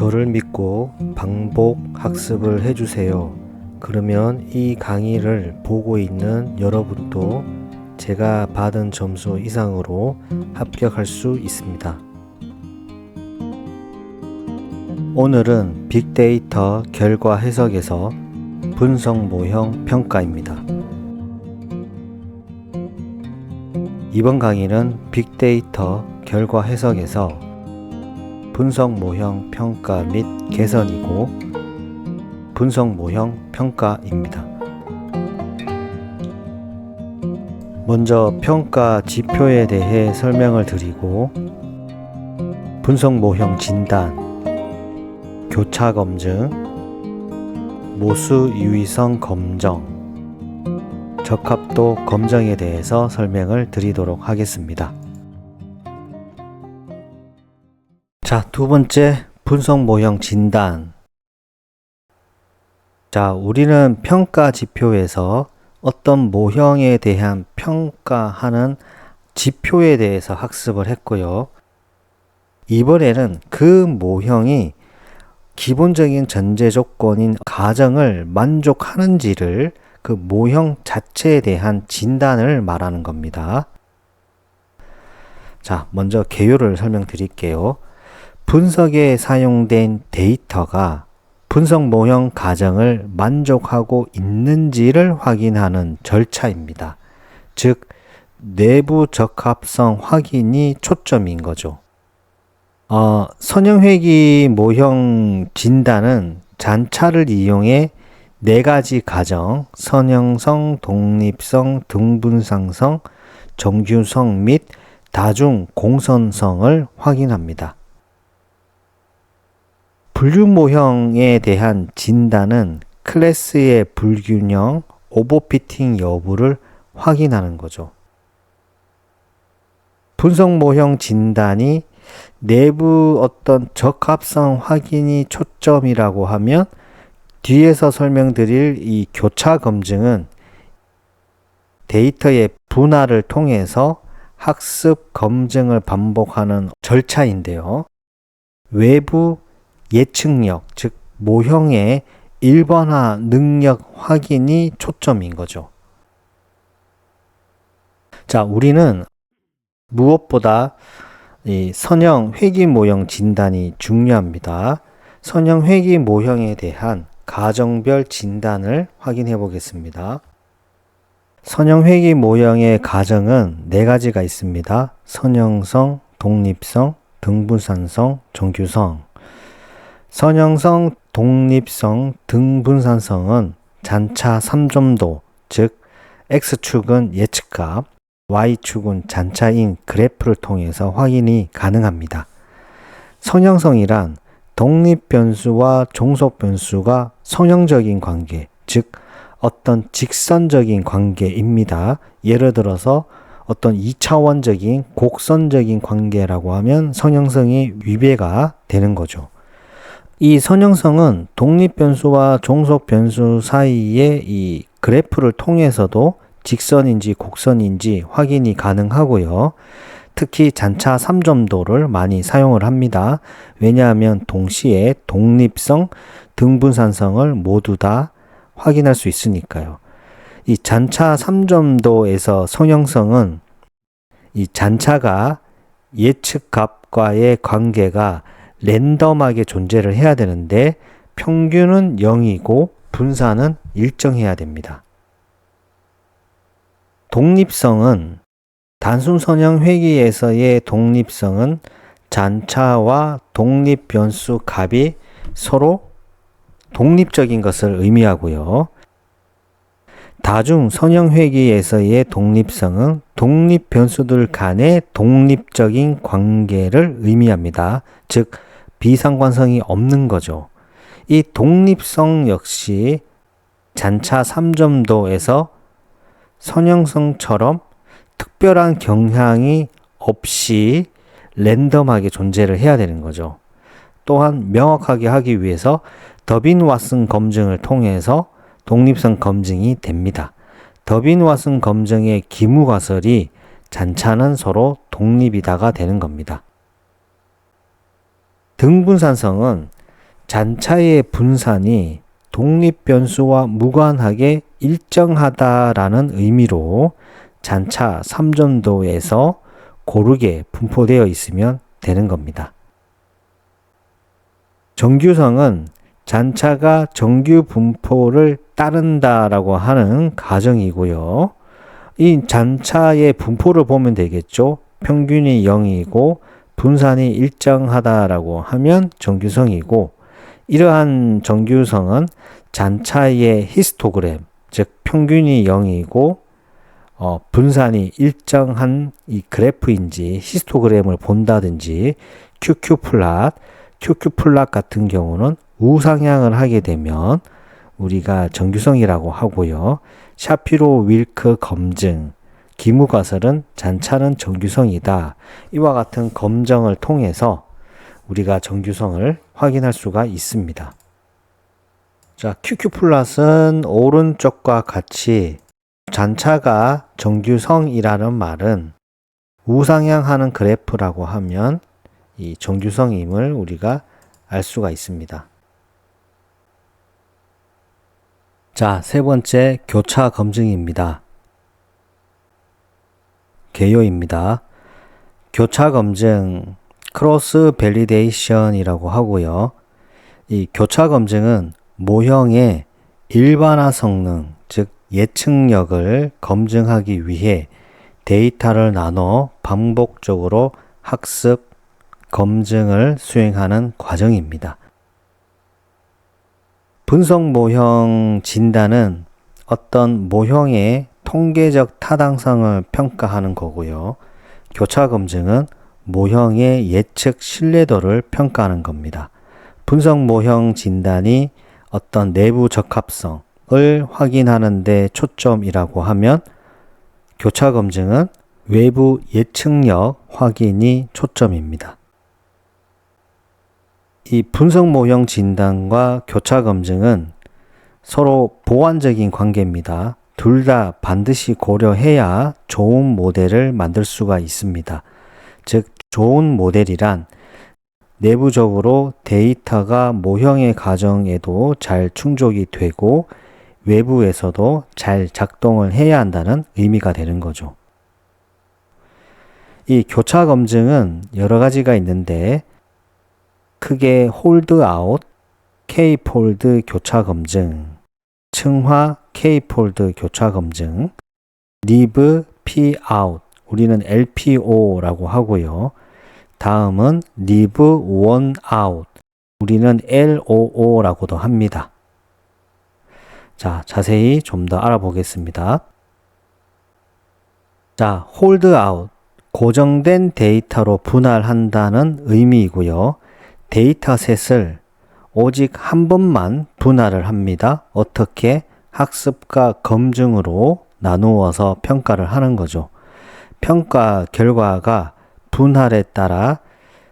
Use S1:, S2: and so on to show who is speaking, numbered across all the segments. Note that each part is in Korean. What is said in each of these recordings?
S1: 저를 믿고 반복 학습을 해주세요. 그러면 이 강의를 보고 있는 여러분도 제가 받은 점수 이상으로 합격할 수 있습니다. 오늘은 빅데이터 결과 해석에서 분석 모형 평가입니다. 이번 강의는 빅데이터 결과 해석에서 분석 모형 평가 및 개선이고 분석 모형 평가입니다. 먼저 평가 지표에 대해 설명을 드리고 분석 모형 진단, 교차 검증, 모수 유의성 검정, 적합도 검정에 대해서 설명을 드리도록 하겠습니다. 자, 두 번째 분석 모형 진단. 자, 우리는 평가 지표에서 어떤 모형에 대한 평가하는 지표에 대해서 학습을 했고요. 이번에는 그 모형이 기본적인 전제 조건인 가정을 만족하는지를 그 모형 자체에 대한 진단을 말하는 겁니다. 자, 먼저 개요를 설명드릴게요. 분석에 사용된 데이터가 분석 모형 가정을 만족하고 있는지를 확인하는 절차입니다. 즉, 내부 적합성 확인이 초점인 거죠. 선형회귀 모형 진단은 잔차를 이용해 4가지 가정, 선형성, 독립성, 등분상성, 정규성 및 다중 공선성을 확인합니다. 분류 모형에 대한 진단은 클래스의 불균형, 오버피팅 여부를 확인하는 거죠. 분석 모형 진단이 내부 어떤 적합성 확인이 초점이라고 하면 뒤에서 설명드릴 이 교차 검증은 데이터의 분할을 통해서 학습 검증을 반복하는 절차인데요. 외부 예측력, 즉 모형의 일반화 능력 확인이 초점인 거죠. 자, 우리는 무엇보다 이 선형 회귀 모형 진단이 중요합니다. 선형 회귀 모형에 대한 가정별 진단을 확인해 보겠습니다. 선형 회귀 모형의 가정은 4가지가 있습니다. 선형성, 독립성, 등분산성, 정규성. 선형성, 독립성, 등분산성은 잔차 3점도, 즉 X축은 예측값, Y축은 잔차인 그래프를 통해서 확인이 가능합니다. 선형성이란 독립변수와 종속변수가 선형적인 관계, 즉 어떤 직선적인 관계입니다. 예를 들어서 어떤 2차원적인 곡선적인 관계라고 하면 선형성이 위배가 되는 거죠. 이 선형성은 독립변수와 종속변수 사이의 이 그래프를 통해서도 직선인지 곡선인지 확인이 가능하고요. 특히 잔차 3점도를 많이 사용을 합니다. 왜냐하면 동시에 독립성, 등분산성을 모두 다 확인할 수 있으니까요. 이 잔차 3점도에서 선형성은 이 잔차가 예측값과의 관계가 랜덤하게 존재를 해야 되는데 평균은 0이고 분산은 일정해야 됩니다. 독립성은 단순 선형 회귀에서의 독립성은 잔차와 독립 변수 값이 서로 독립적인 것을 의미하고요. 다중 선형 회귀에서의 독립성은 독립 변수들 간의 독립적인 관계를 의미합니다. 즉 비상관성이 없는 거죠. 이 독립성 역시 잔차 3점도에서 선형성처럼 특별한 경향이 없이 랜덤하게 존재를 해야 되는 거죠. 또한 명확하게 하기 위해서 더빈 왓슨 검증을 통해서 독립성 검증이 됩니다. 더빈 왓슨 검증의 기무가설이 잔차는 서로 독립이다가 되는 겁니다. 등분산성은 잔차의 분산이 독립변수와 무관하게 일정하다라는 의미로 잔차 3점도에서 고르게 분포되어 있으면 되는 겁니다. 정규성은 잔차가 정규 분포를 따른다라고 하는 가정이고요. 이 잔차의 분포를 보면 되겠죠. 평균이 0이고 분산이 일정하다라고 하면 정규성이고, 이러한 정규성은 잔차의 히스토그램, 즉 평균이 0이고 분산이 일정한 이 그래프인지 히스토그램을 본다든지 QQ플랫 같은 경우는 우상향을 하게 되면 우리가 정규성이라고 하고요. 샤피로 윌크 검증, 기무가설은 잔차는 정규성이다. 이와 같은 검증을 통해서 우리가 정규성을 확인할 수가 있습니다. 자, QQ플랫은 오른쪽과 같이 잔차가 정규성이라는 말은 우상향하는 그래프라고 하면 이 정규성임을 우리가 알 수가 있습니다. 자, 세 번째 교차 검증입니다. 개요입니다. 교차 검증, 크로스 밸리데이션이라고 하고요. 이 교차 검증은 모형의 일반화 성능, 즉 예측력을 검증하기 위해 데이터를 나눠 반복적으로 학습, 검증을 수행하는 과정입니다. 분석 모형 진단은 어떤 모형의 통계적 타당성을 평가하는 거고요. 교차 검증은 모형의 예측 신뢰도를 평가하는 겁니다. 분석 모형 진단이 어떤 내부 적합성을 확인하는 데 초점이라고 하면, 교차 검증은 외부 예측력 확인이 초점입니다. 이 분석 모형 진단과 교차 검증은 서로 보완적인 관계입니다. 둘 다 반드시 고려해야 좋은 모델을 만들 수가 있습니다. 즉, 좋은 모델이란 내부적으로 데이터가 모형의 가정에도 잘 충족이 되고 외부에서도 잘 작동을 해야 한다는 의미가 되는 거죠. 이 교차 검증은 여러 가지가 있는데, 크게 홀드아웃, K-폴드 교차 검증, 층화 K-폴드 교차 검증, 리브 P-아웃, 우리는 LPO라고 하고요. 다음은 리브 원-아웃, 우리는 LOO라고도 합니다. 자, 자세히 좀 더 알아보겠습니다. 자, 홀드아웃, 고정된 데이터로 분할한다는 의미이고요. 데이터셋을 오직 한 번만 분할을 합니다. 어떻게? 학습과 검증으로 나누어서 평가를 하는 거죠. 평가 결과가 분할에 따라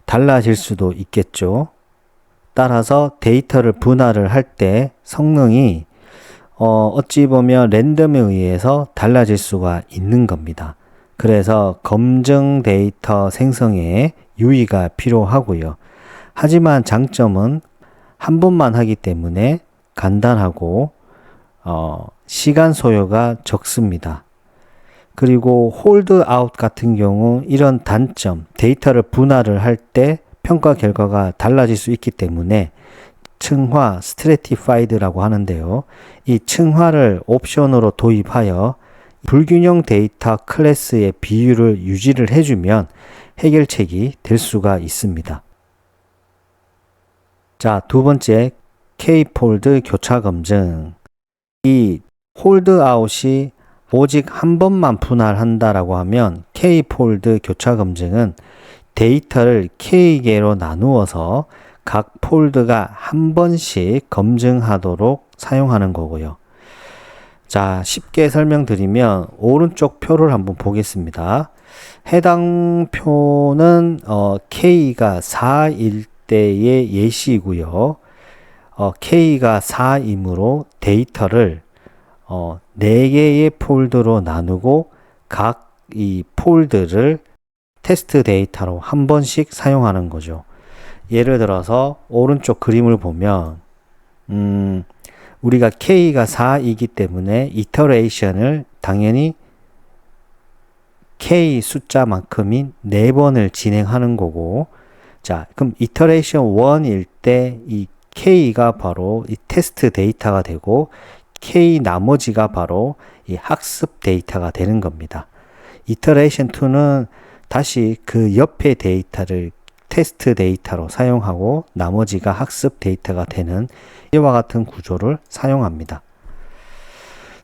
S1: 달라질 수도 있겠죠. 따라서 데이터를 분할을 할 때 성능이 어찌 보면 랜덤에 의해서 달라질 수가 있는 겁니다. 그래서 검증 데이터 생성에 유의가 필요하고요. 하지만 장점은 한 번만 하기 때문에 간단하고 시간 소요가 적습니다. 그리고 홀드아웃 같은 경우 이런 단점, 데이터를 분할을 할 때 평가 결과가 달라질 수 있기 때문에 층화, 스트래티파이드라고 하는데요. 이 층화를 옵션으로 도입하여 불균형 데이터 클래스의 비율을 유지를 해주면 해결책이 될 수가 있습니다. 자, 두 번째, K-폴드 교차 검증. 이 홀드아웃이 오직 한 번만 분할한다라고 하면 K-폴드 교차 검증은 데이터를 K개로 나누어서 각 폴드가 한 번씩 검증하도록 사용하는 거고요. 자, 쉽게 설명드리면 오른쪽 표를 한번 보겠습니다. 해당 표는 K가 4일 때의 예시이고요. K가 4이므로 데이터를 4개의 폴드로 나누고 각 이 폴드를 테스트 데이터로 한 번씩 사용하는 거죠. 예를 들어서 오른쪽 그림을 보면 우리가 K가 4이기 때문에 이터레이션을 당연히 K 숫자만큼인 4번을 진행하는 거고, 자, 그럼 이터레이션 1일 때 이 K가 바로 이 테스트 데이터가 되고 K 나머지가 바로 이 학습 데이터가 되는 겁니다. 이터레이션 2는 다시 그 옆에 데이터를 테스트 데이터로 사용하고 나머지가 학습 데이터가 되는 이와 같은 구조를 사용합니다.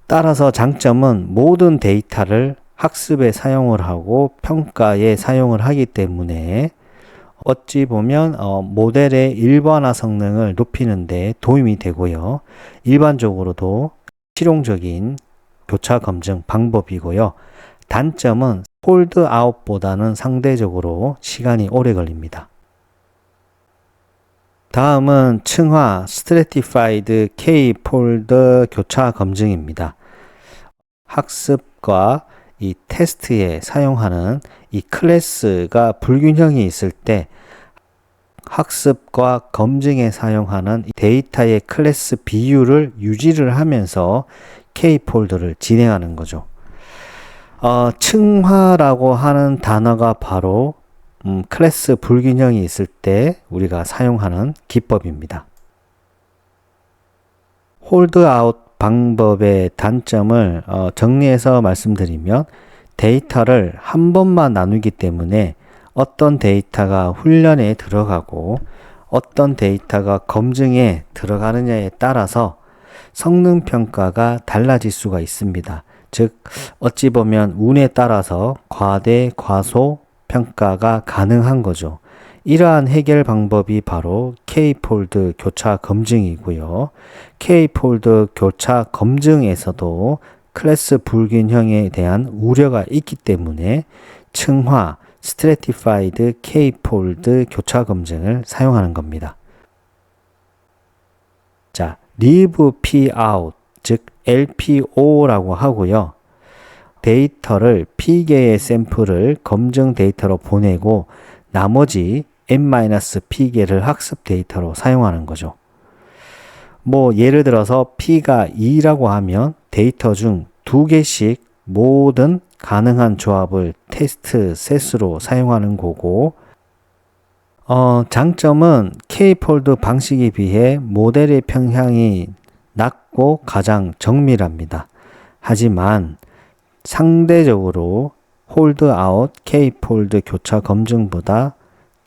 S1: 따라서 장점은 모든 데이터를 학습에 사용을 하고 평가에 사용을 하기 때문에 어찌 보면 모델의 일반화 성능을 높이는 데 도움이 되고요. 일반적으로도 실용적인 교차 검증 방법이고요. 단점은 폴드 아웃보다는 상대적으로 시간이 오래 걸립니다. 다음은 층화 스트래티파이드 K 폴더 교차 검증입니다. 학습과 이 테스트에 사용하는 이 클래스가 불균형이 있을 때 학습과 검증에 사용하는 데이터의 클래스 비율을 유지를 하면서 K 폴더를 진행하는 거죠. 층화라고 하는 단어가 바로 클래스 불균형이 있을 때 우리가 사용하는 기법입니다. 홀드아웃 방법의 단점을 정리해서 말씀드리면 데이터를 한 번만 나누기 때문에 어떤 데이터가 훈련에 들어가고 어떤 데이터가 검증에 들어가느냐에 따라서 성능 평가가 달라질 수가 있습니다. 즉 어찌 보면 운에 따라서 과대 과소 평가가 가능한 거죠. 이러한 해결 방법이 바로 K-폴드 교차 검증이고요. K-폴드 교차 검증에서도 클래스 불균형에 대한 우려가 있기 때문에 층화, 스트래티파이드 K-폴드 교차 검증을 사용하는 겁니다. 자, Leave P Out, 즉 LPO라고 하고요. 데이터를 P개의 샘플을 검증 데이터로 보내고 나머지 N-P개를 학습 데이터로 사용하는 거죠. 뭐 예를 들어서 P가 2라고 하면 데이터 중 2개씩 모든 가능한 조합을 테스트 셋으로 사용하는 거고, 장점은 K-폴드 방식에 비해 모델의 평형이 낮고 가장 정밀합니다. 하지만 상대적으로 홀드아웃 K-폴드 교차 검증보다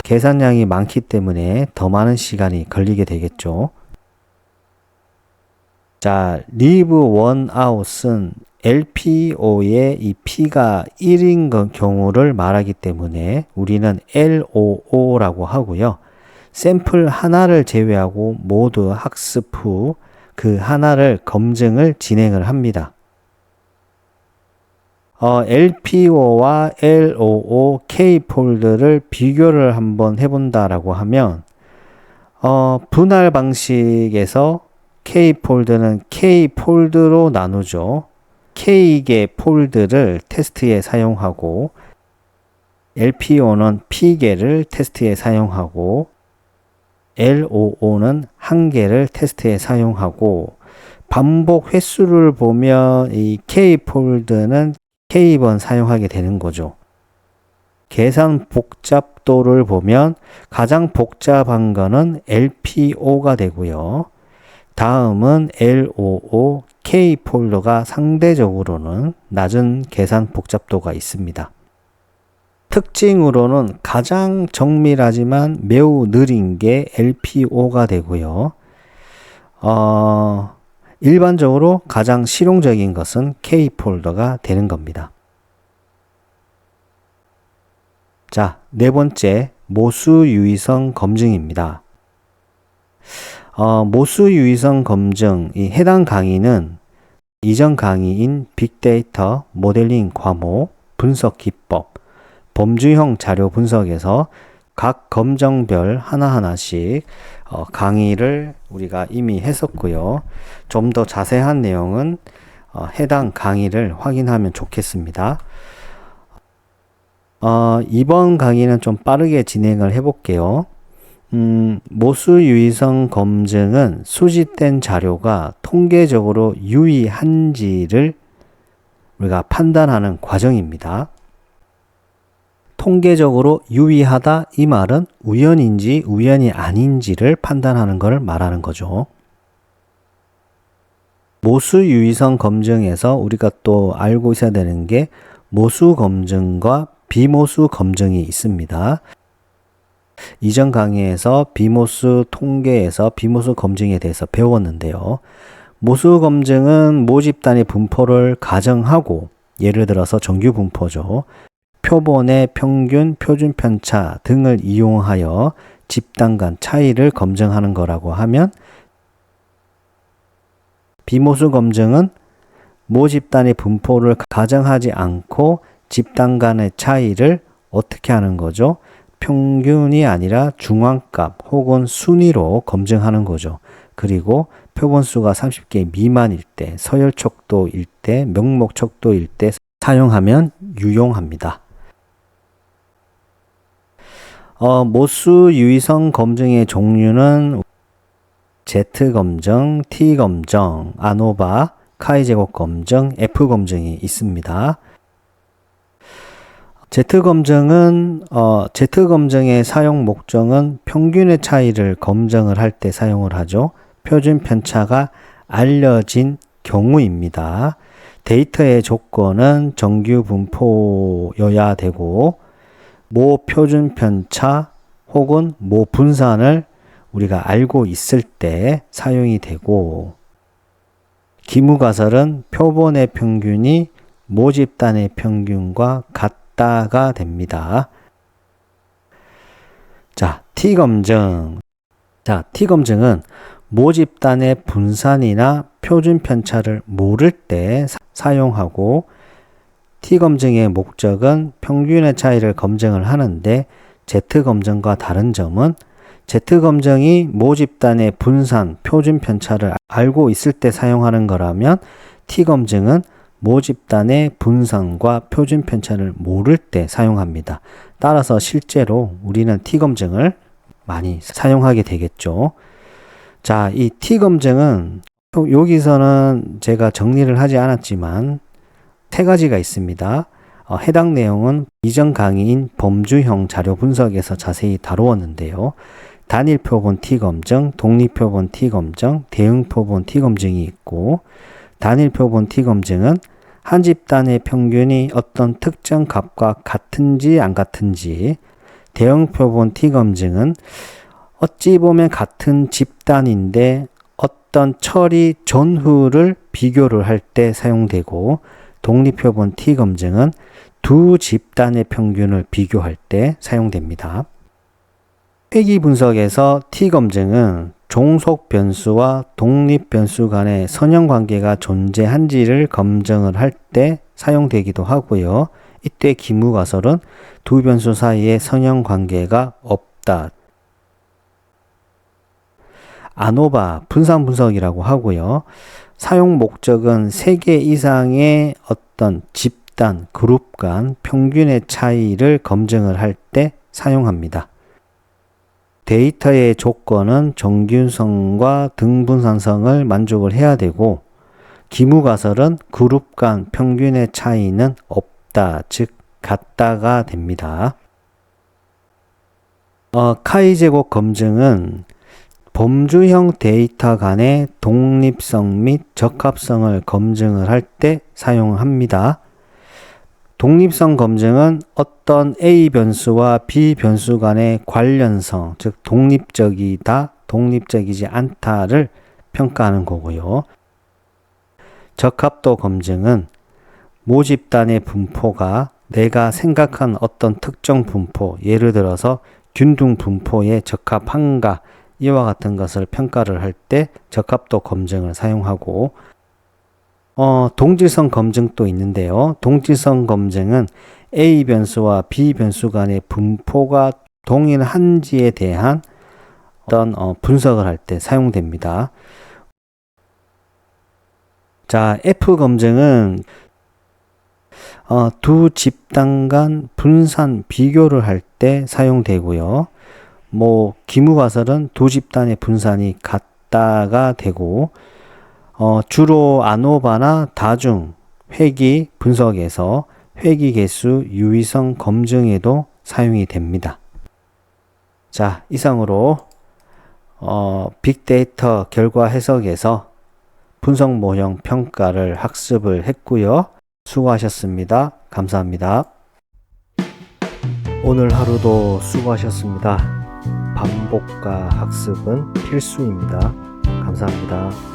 S1: 계산량이 많기 때문에 더 많은 시간이 걸리게 되겠죠. 자, leave one out은 LPO의 이 P가 1인 경우를 말하기 때문에 우리는 LOO라고 하고요. 샘플 하나를 제외하고 모두 학습 후 그 하나를 검증을 진행을 합니다. LPO와 LOO K-폴드를 비교를 한번 해본다라고 하면 분할 방식에서 K-폴드는 K-폴드로 나누죠. K개 폴드를 테스트에 사용하고 LPO는 P개를 테스트에 사용하고 LOO는 한 개를 테스트에 사용하고 반복 횟수를 보면 이 K-폴드는 K번 사용하게 되는 거죠. 계산 복잡도를 보면 가장 복잡한 거는 LPO가 되고요. 다음은 LOO, K-폴더가 상대적으로는 낮은 계산 복잡도가 있습니다. 특징으로는 가장 정밀하지만 매우 느린 게 LPO가 되고요. 일반적으로 가장 실용적인 것은 K-폴더가 되는 겁니다. 자, 네 번째, 모수 유의성 검증입니다. 모수 유의성 검증, 이 해당 강의는 이전 강의인 빅데이터 모델링 과목, 분석 기법, 범주형 자료 분석에서 각 검정별 하나하나씩 강의를 우리가 이미 했었고요. 좀 더 자세한 내용은 해당 강의를 확인하면 좋겠습니다. 이번 강의는 좀 빠르게 진행을 해볼게요. 모수 유의성 검증은 수집된 자료가 통계적으로 유의한지를 우리가 판단하는 과정입니다. 통계적으로 유의하다 이 말은 우연인지 우연이 아닌지를 판단하는 것을 말하는 거죠. 모수 유의성 검증에서 우리가 또 알고 있어야 되는 게 모수 검증과 비모수 검증이 있습니다. 이전 강의에서 비모수 통계에서 비모수 검증에 대해서 배웠는데요. 모수 검증은 모집단의 분포를 가정하고, 예를 들어서 정규 분포죠. 표본의 평균, 표준 편차 등을 이용하여 집단 간 차이를 검증하는 거라고 하면, 비모수 검증은 모집단의 분포를 가정하지 않고 집단 간의 차이를 어떻게 하는 거죠? 평균이 아니라 중앙값 혹은 순위로 검증하는 거죠. 그리고 표본수가 30개 미만일 때, 서열척도일 때, 명목척도일 때 사용하면 유용합니다. 모수 유의성 검증의 종류는 Z검증, T검증, 아노바, 카이제곱 검증, F검증이 있습니다. Z검증의 사용 목적은 평균의 차이를 검증을 할 때 사용을 하죠. 표준 편차가 알려진 경우입니다. 데이터의 조건은 정규 분포여야 되고, 모 표준 편차 혹은 모 분산을 우리가 알고 있을 때 사용이 되고, 기무가설은 표본의 평균이 모집단의 평균과 같다가 됩니다. T검증. T검증은 모집단의 분산이나 표준 편차를 모를 때 사용하고, T검증의 목적은 평균의 차이를 검증을 하는데, Z검증과 다른 점은 Z검증이 모집단의 분산, 표준 편차를 알고 있을 때 사용하는 거라면, T검증은 모집단의 분산과 표준 편차를 모를 때 사용합니다. 따라서 실제로 우리는 T검증을 많이 사용하게 되겠죠. 자, 이 T검증은 여기서는 제가 정리를 하지 않았지만 3가지가 있습니다. 해당 내용은 이전 강의인 범주형 자료 분석에서 자세히 다루었는데요. 단일표본 T검증, 독립표본 T검증, 대응표본 T검증이 있고, 단일표본 T검증은 한 집단의 평균이 어떤 특정 값과 같은지 안 같은지, 대응표본 T검증은 어찌 보면 같은 집단인데 어떤 처리 전후를 비교를 할 때 사용되고, 독립표본 T검증은 두 집단의 평균을 비교할 때 사용됩니다. 회귀 분석에서 T검증은 종속 변수와 독립 변수 간의 선형 관계가 존재한지를 검증을 할 때 사용되기도 하고요. 이때 기무가설은 두 변수 사이에 선형 관계가 없다. 아노바 분산 분석이라고 하고요. 사용 목적은 3개 이상의 어떤 집단, 그룹 간 평균의 차이를 검증을 할 때 사용합니다. 데이터의 조건은 정균성과 등분산성을 만족을 해야 되고, 기무가설은 그룹 간 평균의 차이는 없다, 즉 같다가 됩니다. 카이제곱 검증은 범주형 데이터 간의 독립성 및 적합성을 검증을 할 때 사용합니다. 독립성 검증은 어떤 A 변수와 B 변수 간의 관련성, 즉 독립적이다, 독립적이지 않다를 평가하는 거고요. 적합도 검증은 모집단의 분포가 내가 생각한 어떤 특정 분포, 예를 들어서 균등 분포에 적합한가, 이와 같은 것을 평가를 할 때 적합도 검증을 사용하고, 동질성 검증도 있는데요. 동질성 검증은 A 변수와 B 변수 간의 분포가 동일한지에 대한 어떤 분석을 할 때 사용됩니다. 자, F 검증은 두 집단 간 분산 비교를 할 때 사용되고요. 기무가설은 두 집단의 분산이 같다가 되고, 주로 아노바나 다중 회귀 분석에서 회귀 개수 유의성 검증에도 사용이 됩니다. 자, 이상으로 빅데이터 결과 해석에서 분석 모형 평가를 학습을 했고요. 수고하셨습니다. 감사합니다. 오늘 하루도 수고하셨습니다. 반복과 학습은 필수입니다. 감사합니다.